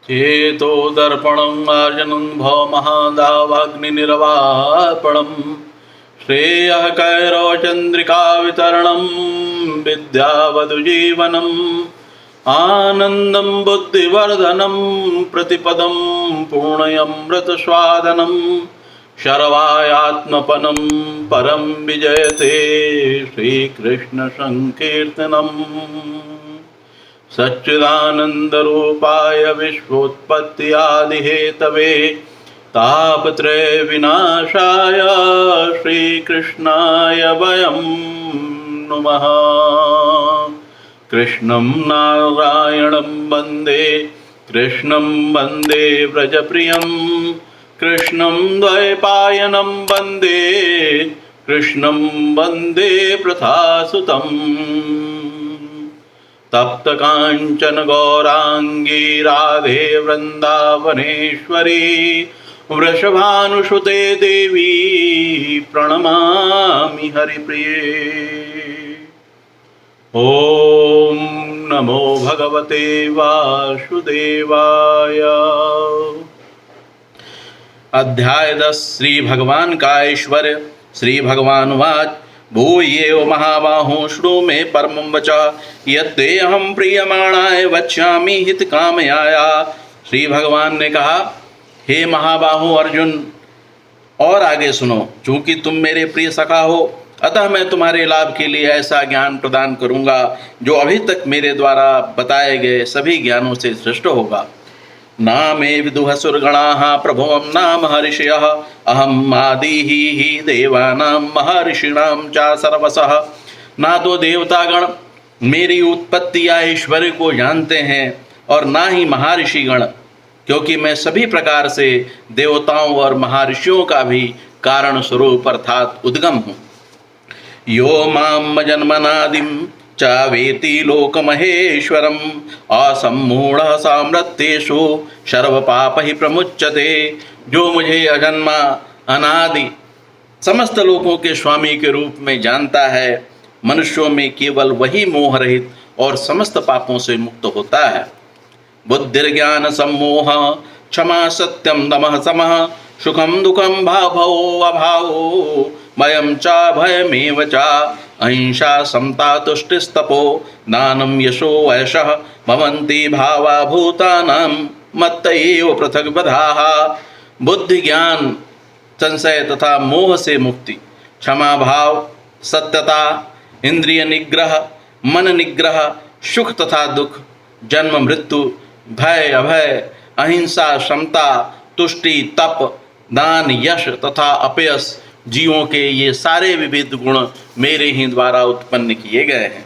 चेतो दर्पणं मार्जनं भवमहादावाग्निनिर्वापणं श्रेयः कैरवचन्द्रिका वितरणं विद्यावधुजीवनम् आनन्दं बुद्धिवर्धनं प्रतिपदं पूर्णयमृतस्वादनं शर्वायात्मपनं परं विजयते श्रीकृष्णसङ्कीर्तनम्। सच्चिदानन्दरूपाय विश्वोत्पत्त्यादिहेतवे तापत्रय विनाशाय श्रीकृष्णाय वयं नुमः। कृष्णं नारायणं वन्दे कृष्णं वन्दे व्रजप्रियं कृष्णं द्वैपायनं वन्दे कृष्णं वन्दे प्रथासुतम्। तप्तकाञ्चन गौराङ्गी राधे वृन्दावनेश्वरी वृषभानुसुते देवी प्रणमामि हरिप्रिये। ॐ नमो भगवते वासुदेवाय। अध्याय 10 श्री भगवान का ऐश्वर्य। श्री भगवान वाच भूयेव महाबाहो शृणु मे परमं वचः यद्देहं प्रीयमाणाय वक्ष्यामि हितकामयाय। श्री भगवान ने कहा, हे महाबाहो अर्जुन, और आगे सुनो, चूंकि तुम मेरे प्रिय सखा हो अतः मैं तुम्हारे लाभ के लिए ऐसा ज्ञान प्रदान करूंगा जो अभी तक मेरे द्वारा बताए गए सभी ज्ञानों से श्रेष्ठ होगा। नामे विदुहसुरगणाः प्रभुवं नाम महर्षयः अहम् आदिः ही देवानां महर्षिणां च सर्वशः। ना तो देवतागण मेरी उत्पत्ति या ऐश्वर्य को जानते हैं और ना ही महर्षिगण, क्योंकि मैं सभी प्रकार से देवताओं और महर्षियों का भी कारण स्वरूप अर्थात उद्गम हूँ। यो माम जन्मनादिम च वेति लोकमहेश्वरम् असम्मूढ़ साम्रत्येषु सर्वपापहि प्रमुच्यते। जो मुझे अजन्मा अनादि समस्त लोकों के स्वामी के रूप में जानता है, मनुष्यों में केवल वही मोह रहित और समस्त पापों से मुक्त होता है। बुद्धिर्ज्ञान सम्मोह क्षमा सत्यम दमः समः सुखम दुखम भावो अभावो भयं च भयमेव च अहिंसा समता तुष्टिस्तपो दानं यशो यशः भवन्ति भावा भूतानां मत्त एव पृथग्बधाः। बुद्धि ज्ञान संशय तथा मोह से मुक्ति, क्षमा भाव, सत्यता, इंद्रिय निग्रह, मन निग्रह, सुख तथा दुख, जन्म मृत्यु, भय अभय, अहिंसा समता, तुष्टि तप, दान यश तथा अपयश, जीवों के ये सारे विविध गुण मेरे ही द्वारा उत्पन्न किए गए हैं।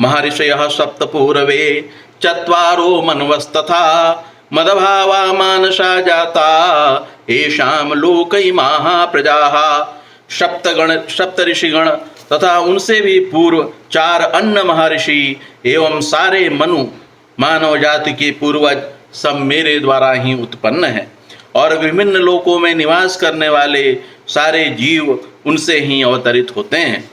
महर्षयः सप्त पूर्वे चत्वारो मनवस्तथा मदभावा मानसा जाता येषां लोकैमाः प्रजाः। सप्त ऋषिगण तथा उनसे भी पूर्व 4 अन्य महर्षि एवं सारे मनु मानव जाति के पूर्वज सब मेरे द्वारा ही उत्पन्न हैं और विभिन्न लोकों में निवास करने वाले सारे जीव उनसे ही अवतरित होते हैं।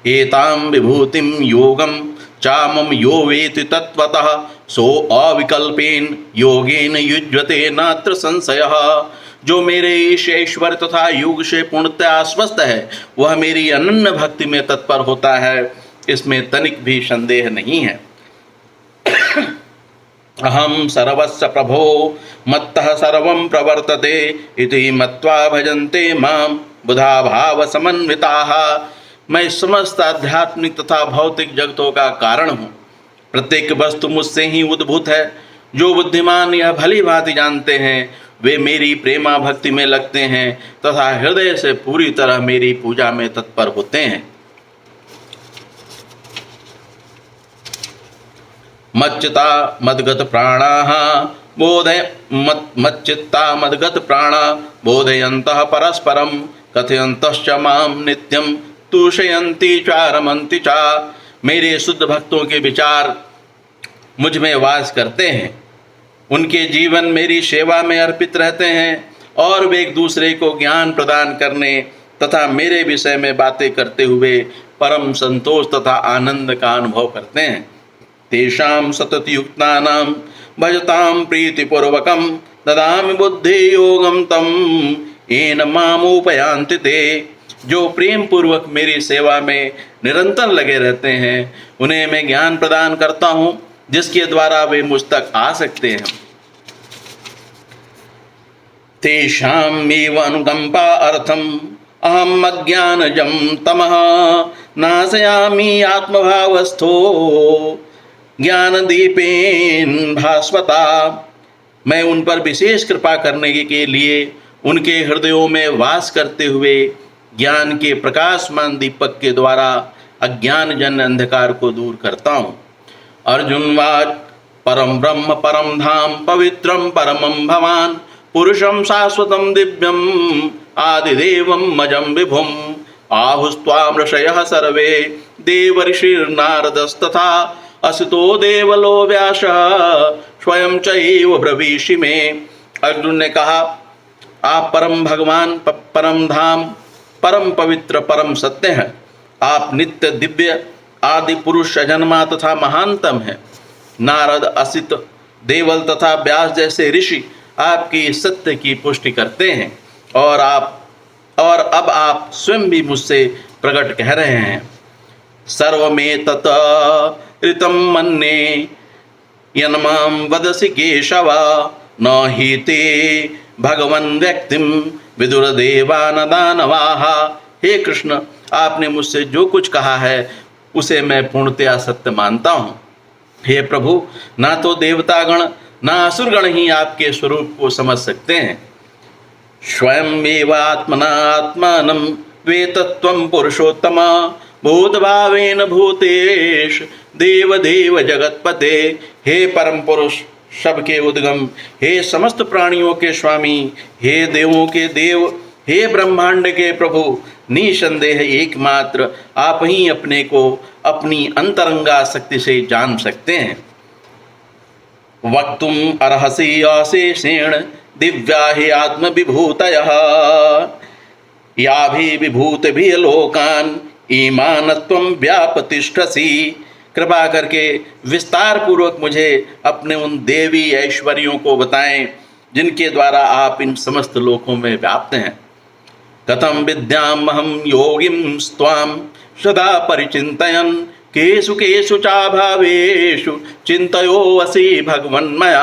एतां विभूतिं योगम चामम यो वेति तत्वतः सो अविकल्पेन योगेन युज्यते नात्र संशयः। जो मेरे ईश ऐश्वर्य तथा योग से पूर्णतः आश्वस्त है वह मेरी अनन्य भक्ति में तत्पर होता है, इसमें तनिक भी संदेह नहीं है। अहम सर्वस्य प्रभो मत्तः सर्वं प्रवर्तते इति मत्वा भजन्ते मां बुधा भाव समन्विताः। मैं समस्त आध्यात्मिक तथा भौतिक जगतों का कारण हूँ। प्रत्येक वस्तु मुझसे ही उद्भूत है। जो बुद्धिमान यह भली भांति जानते हैं वे मेरी प्रेमा भक्ति में लगते हैं तथा हृदय से पूरी तरह मेरी पूजा में तत्पर होते हैं। मच्चित्ता मद्गत प्राणाः बोधयन्तः परस्परं कथयन्तश्च मां नित्यं तुष्यन्ति च रमन्ति च। मेरे शुद्ध भक्तों के विचार मुझ में वास करते हैं, उनके जीवन मेरी सेवा में अर्पित रहते हैं और वे एक दूसरे को ज्ञान प्रदान करने तथा मेरे विषय में बातें करते हुए परम संतोष तथा आनंद का अनुभव करते हैं। तेषां सततयुक्तानां भजतां प्रीतिपूर्वकं ददामि बुद्धियोगं तं येन मामुपयान्ति ते। जो प्रेम पूर्वक मेरी सेवा में निरंतर लगे रहते हैं उन्हें मैं ज्ञान प्रदान करता हूँ जिसके द्वारा वे मुझ तक आ सकते हैं। तेषामेव अनुकंपा अर्थम अहम अज्ञानजं तमः नाशयामि आत्मभावस्थो ज्ञानदीपेन भास्वता। मैं उन पर विशेष कृपा करने के लिए उनके हृदयों में वास करते हुए ज्ञान के प्रकाशमान दीपक के द्वारा अज्ञान जन अंधकार को दूर करता हूँ। अर्जुनवाच परम ब्रह्म परम धाम पवित्रम परमं भवान पुरुषं शाश्वतं दिव्यम आदिदेवम अजं विभुम आहुस्त्वां ऋषयः सर्वे देवर्षिर्नारदस्तथा असितो देवलो व्यासः स्वयं चैव ब्रवीषि मे। अर्जुन ने कहा, आप परम भगवान परम धाम परम पवित्र परम सत्य हैं। आप नित्य दिव्य आदि पुरुष अजन्मा तथा महानतम हैं। नारद असित देवल तथा व्यास जैसे ऋषि आपकी सत्य की पुष्टि करते हैं और अब आप स्वयं भी मुझसे प्रकट कह रहे हैं। सर्वमेतत् ऋतं मन्ये यन्मां वदसि केशव न हि ते भगवन् व्यक्तिं विदुरदेवा न दानवाः। हे कृष्ण, आपने मुझसे जो कुछ कहा है उसे मैं पूर्णतया सत्य मानता हूँ। हे प्रभु, ना तो देवतागण ना असुरगण ही आपके स्वरूप को समझ सकते हैं। स्वयं एव आत्मना आत्मानं वेत्त्वं पुरुषोत्तम भूतभावेन भूतेश देव देव जगतपते। हे परम पुरुष, सबके उद्गम, हे समस्त प्राणियों के स्वामी, हे देवों के देव, हे ब्रह्मांड के प्रभु, निसंदेह एकमात्र आप ही अपने को अपनी अंतरंगा शक्ति से जान सकते हैं। वक्तुम अर्हसि अशेषेण दिव्या हि आत्मविभूतयः याभि विभूतिभिः लोकान् ईमानत्वं व्यापतिष्ठसि। कृपा करके विस्तार पूर्वक मुझे अपने उन देवी ऐश्वर्यों को बताएं जिनके द्वारा आप इन समस्त लोकों में व्याप्त हैं। कथम विद्यामहं योगिं स्वाम सदा परिचिन्तयन् केषु केषु चाभावेषु चिन्तयोऽसि भगवन्मया।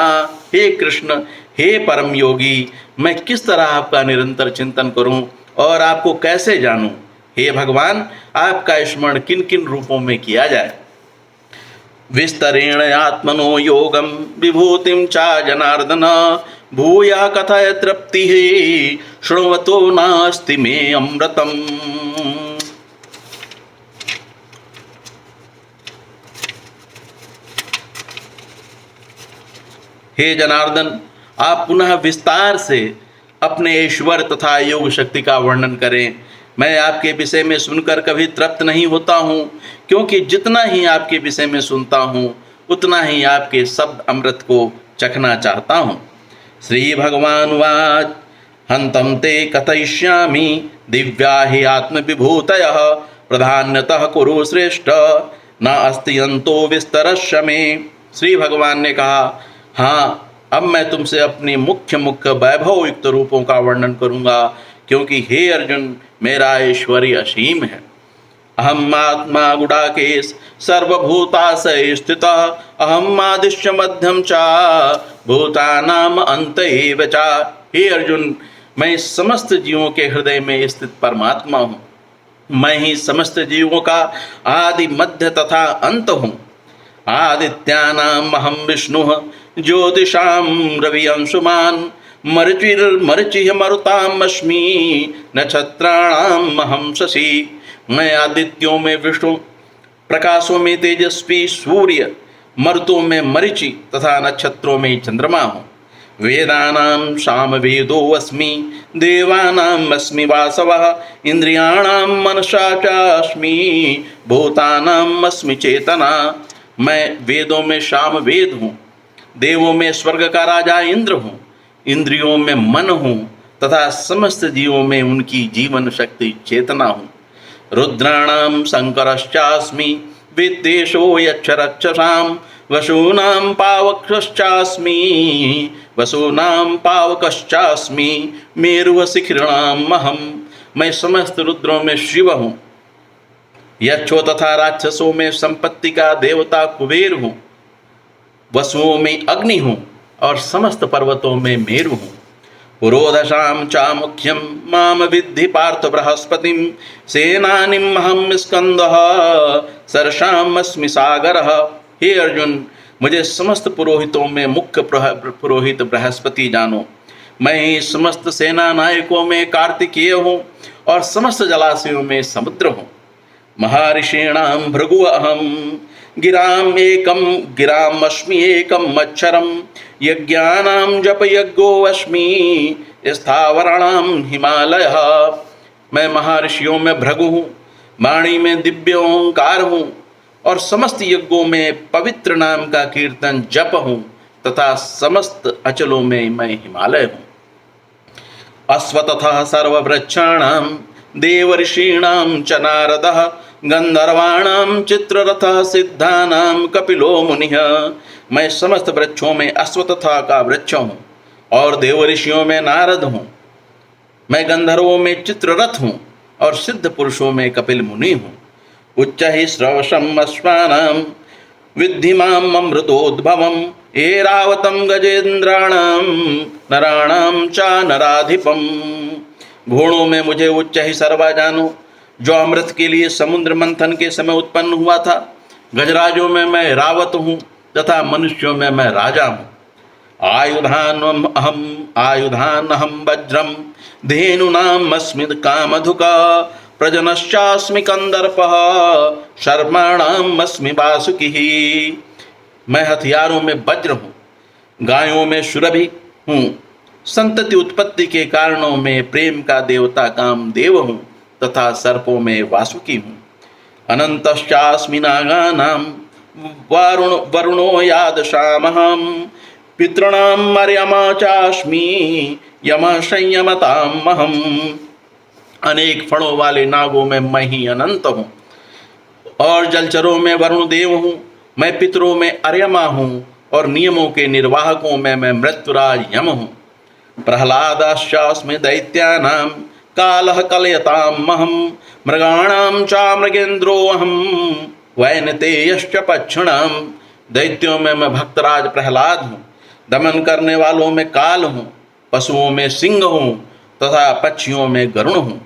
हे कृष्ण, हे परम योगी, मैं किस तरह आपका निरंतर चिंतन करूं और आपको कैसे जानूं। हे भगवान, आपका स्मरण किन किन रूपों में किया जाए। विस्तरेण आत्मनो योगम विभूतिं चा जनार्दन भूया कथय तृप्तिः शृण्वतो नास्ति मे अमृतम्। हे जनार्दन, आप पुनः विस्तार से अपने ईश्वर तथा योग शक्ति का वर्णन करें। मैं आपके विषय में सुनकर कभी तृप्त नहीं होता हूँ, क्योंकि जितना ही आपके विषय में सुनता हूँ उतना ही आपके शब्द अमृत को चखना चाहता हूँ। श्री भगवान वाच हंतम ते कथयिष्यामि दिव्या हि आत्मविभूतयः प्रधान्यतः कुरु श्रेष्ठ न अस्ति अंतो विस्तरस्य मे। श्री भगवान ने कहा, हाँ, अब मैं तुमसे अपने मुख्य मुख्य वैभव युक्त रूपों का वर्णन करूँगा, क्योंकि हे अर्जुन, मेरा ऐश्वर्य असीम है। अहम आत्मा गुडाकेश सर्वभूताशय स्थितः अहम आदिश्य मध्यम चा भूतानाम अंत एव चा। हे अर्जुन, मैं समस्त जीवों के हृदय में स्थित परमात्मा हूँ। मैं ही समस्त जीवों का आदि मध्य तथा अंत हूँ। आदित्यानाम अहम विष्णुः ज्योतिषां रवि अंशुमान् मरुचिः मरुताम् अस्मि नक्षत्राणाम् अहं शशि। मैं आदित्यों में विष्णु, प्रकाशों में तेजस्वी सूर्य, मरुतों में मरीचि तथा नक्षत्रों में चंद्रमा हूँ। वेदानां सामवेदो अस्मि देवानाम् अस्मि वासवः इंद्रियाणां मनसा चास्मि भूतानाम् अस्मि चेतना। मैं वेदों में सामवेद हूँ, देवों में स्वर्ग का राजा इंद्र हूँ, इंद्रियों में मन हूँ तथा समस्त जीवों में उनकी जीवन शक्ति चेतना हूँ। रुद्राणाम शंकरश्चास्मि विद्वेषो यक्षरक्षसां वसूनां पावकश्चास्मि वसूनां पावकश्चास्मि मेरुः शिखिरणाम् अहम्। मैं समस्त रुद्रों में शिव हूँ, यक्षों तथा राक्षसों में संपत्ति का देवता कुबेर हूँ, वसुओं में अग्नि हूँ और समस्त पर्वतों में मेरु हूँ। पुरोधशां च मुख्यं माम विद्धि पार्थ बृहस्पतिं सेनानिमहं स्कंदः सर्षाम् अस्मि सागरः। हे अर्जुन, मुझे समस्त पुरोहितों में मुख्य पुरोहित बृहस्पति जानो। मैं ही समस्त सेना नायकों में कार्तिकेय हूँ और समस्त जलाशयों में समुद्र हूँ। महर्षीणां भृगु अहम गिराम अस्मि एकम मच्छरम यज्ञानां जप यज्ञो अस्मि स्थावराणां हिमालयः। मैं महर्षियों में भृगु हूँ, वाणी में दिव्य ओंकार हूँ और समस्त यज्ञों में पवित्र नाम का कीर्तन जप हूँ तथा समस्त अचलों में मैं हिमालय हूँ। अश्वत्थः सर्ववृक्षाणां देवर्षीणां च नारदः गंधर्वाणां चित्ररथः सिद्धानां कपिलो मुनिः। मैं समस्त वृक्षों में अश्वत्थ का वृक्ष हूँ और देव ऋषियों में नारद हूँ। मैं गंधर्वों में चित्ररथ हूँ और सिद्ध पुरुषों में कपिल मुनि हूँ। उच्च ही श्रवशम अश्वानां विद्धि माम अमृतोद्भवम् ऐरावतं गजेन्द्राणां नराणां च नराधिपम्। घोड़ों में मुझे उच्च ही सर्वा जानो, जो अमृत के लिए समुद्र मंथन के समय उत्पन्न हुआ था। गजराजों में मैं रावत हूँ तथा मनुष्यों में मैं राजा हूँ। आयुधान अहम वज्रम धेनुनाम अस्मित् कामधुका प्रजनश्चास्मि कंदर्पः शर्माणाम अस्मि वासुकिः। मैं हथियारों में वज्र हूँ, गायों में सुरभि हूँ, संतति उत्पत्ति के कारणों में प्रेम का देवता कामदेव हूँ तथा सर्पों में वासुकी हूँ। अनंतश्चास्मि नागानां वरुणो यादशामहं पितॄणां मर्यमा चास्मि यमः संयमतामहम्। अनेक फणों वाले नागों में मैं ही अनंत हूँ और जलचरों में वरुण देव हूँ। मैं पितरों में अर्यमा हूँ और नियमों के निर्वाहकों में मैं मृत्युराज यम हूँ। प्रह्लादाश्चास्मि दैत्यानां कालः कलयतामहं मृगाणां च मृगेन्द्रोऽहं वैनतेयश्च पक्षिणां। दैत्यों में मैं भक्तराज प्रहलाद हूँ, दमन करने वालों में काल हूँ, पशुओं में सिंह हूँ तथा पक्षियों में गरुण हूँ।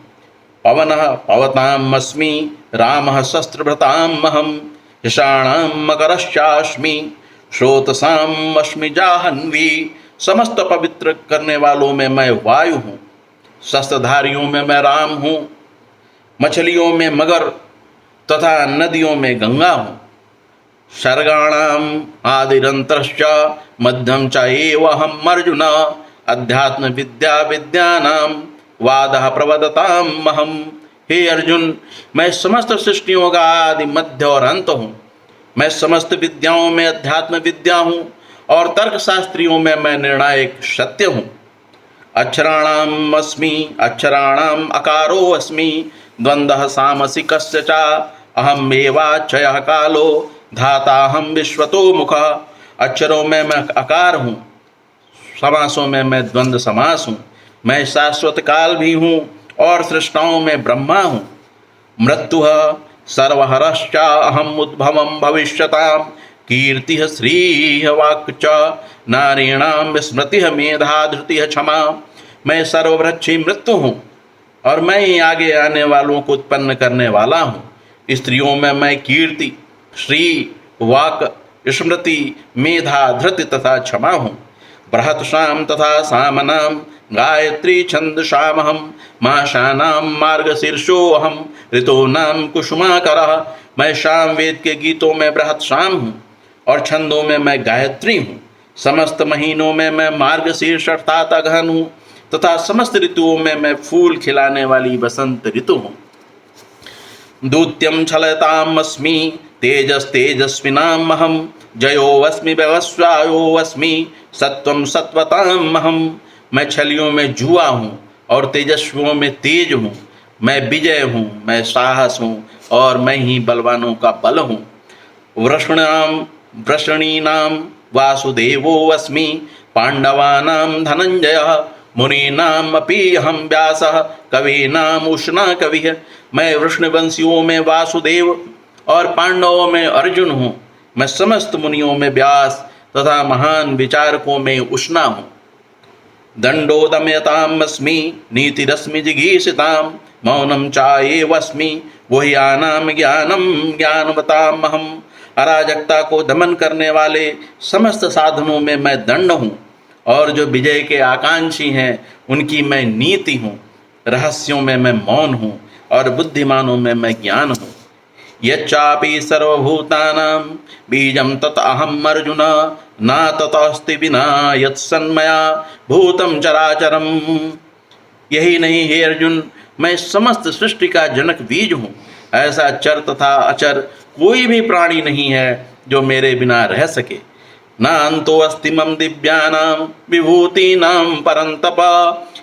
पवनः पवताम् अस्मि रामः शस्त्रभृतामहं यशाणां मकरश्चास्मि स्रोतसाम् अस्मि जाह्नवी। समस्त पवित्र करने वालों में मैं वायु हूँ, शस्त्रधारियों में मैं राम हूँ, मछलियों में मगर तथा नदियों में गंगा हूँ। सर्गाणाम आदिरंतरश्च मध्यम च एव अहम् अर्जुन अध्यात्म विद्या विद्यानां वादः प्रवदताम् अहम्। हे अर्जुन, मैं समस्त सृष्टियों का आदि मध्य और अंत हूँ। मैं समस्त विद्याओं में अध्यात्म विद्या हूँ और तर्क शास्त्रियों में मैं निर्णायक सत्य हूँ। अक्षराणाम अस्मि अक्षराणाम अकारो अस्मि द्वंद्वः सामसिकस्य च अहमेवाक्षयः कालो धाताहम विश्वतो मुखः। अक्षरों में मैं अकार हूँ, समासों में मैं द्वंद्व समास हूँ। मैं शाश्वत काल भी हूँ और सृष्टाओं में ब्रह्मा हूँ। मृत्युः सर्वहरश्च अहम उद्भवं भविष्यताम् कीर्तिः श्रीः वाक् च नारीणां स्मृतिः मेधा धृतिः क्षमा। मैं सर्वभक्षी मृत्यु हूँ और मैं ही आगे आने वालों को उत्पन्न करने वाला हूँ। स्त्रियों में मैं कीर्ति, श्री, वाक्, स्मृति, मेधा, धृति तथा क्षमा हूँ। बृहत्साम तथा सामनां गायत्री छंदसामहं माशानां मार्गशीर्षोऽहं ऋतूनां कुसुमाकरः। मैं शाम वेद के गीतों में बृहत्साम हूँ और छंदों में मैं गायत्री हूँ। समस्त महीनों में मैं मार्गशीर्ष अर्थात अगहन हूँ तथा समस्त ऋतुओं में मैं फूल खिलाने वाली बसंत ऋतु हूँ। दूत्यं छलतामस्मि तेजस्तेजस्विनामहं जयोऽस्मि व्यवस्वायोऽस्मि सत्वं सत्वतामहं। मैं छलियों में जुआ हूँ और तेजस्वियों में तेज हूँ। मैं विजय हूँ, मैं साहस हूँ और मैं ही बलवानों का बल हूँ। वृषणाम वृषणीनां वासुदेवोऽस्मि पाण्डवानां धनञ्जयः मुनीनाम् अपि अहं व्यासः कवीनाम् उष्णा कविः। मैं वृष्णवंशियों में वासुदेव और पांडवों में अर्जुन हूँ। मैं समस्त मुनियों में व्यास तथा महान विचारकों में उष्णा हूँ। दंडोदमयतामस्मि नीतिरस्मि जिगीषितां मौनं चाएवस्मि गुह्यानां ज्ञानं ज्ञानवतामहम्। अराजकता को दमन करने वाले समस्त साधनों में मैं दंड हूँ और जो विजय के आकांक्षी हैं उनकी मैं नीति हूँ। रहस्यों में मैं मौन हूँ और बुद्धिमानों में मैं ज्ञान हूँ। यच्चापि सर्वभूतानां बीजं तत् अहम् अर्जुन न ततस्ति विना यत्सन्मया भूतं चराचरम्। यही नहीं हे अर्जुन, मैं समस्त सृष्टि का जनक बीज हूँ। ऐसा चर तथा अचर कोई भी प्राणी नहीं है जो मेरे बिना रह सके। न अंतो अस्ति मम दिव्यानां विभूतीनां परन्तप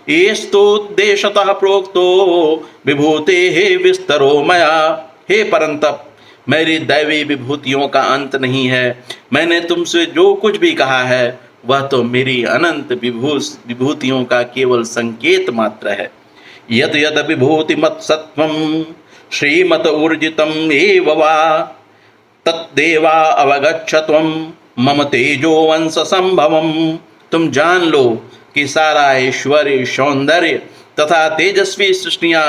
एस्तोद्देशतः प्रोक्तो विभूतेः विस्तरो मया। हे परंतप, मेरी दैवी विभूतियों का अंत नहीं है। मैंने तुमसे जो कुछ भी कहा है वह तो मेरी अनंत विभूतियों का केवल संकेत मात्र है। यत यत विभूतिमत् सत्वं श्रीमत ऊर्जितम् एव वा तत्देवा अवगच्छत्वं मम तेजो वंश संभवम। तुम जान लो कि सारा ऐश्वर्य सौंदर्य तथा तेजस्वी सृष्टियां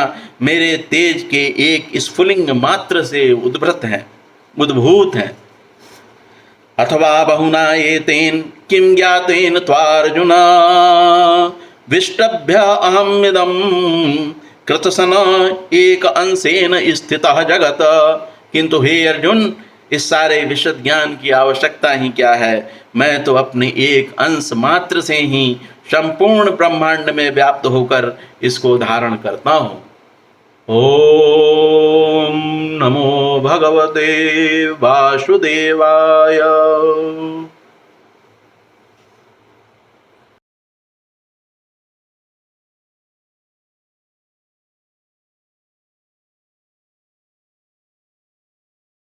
मेरे तेज के एक स्फुलिंग मात्र से उद्भूत हैं। अथवा बहुना एतेन किं ज्ञातेन त्वार्जुन विष्टभ्य अहमिदं कृतसन एक अंशेन स्थितः जगत। किंतु हे अर्जुन, इस सारे विशद ज्ञान की आवश्यकता ही क्या है। मैं तो अपने एक अंश मात्र से ही संपूर्ण ब्रह्मांड में व्याप्त होकर इसको धारण करता हूँ। ओम नमो भगवते वासुदेवाय।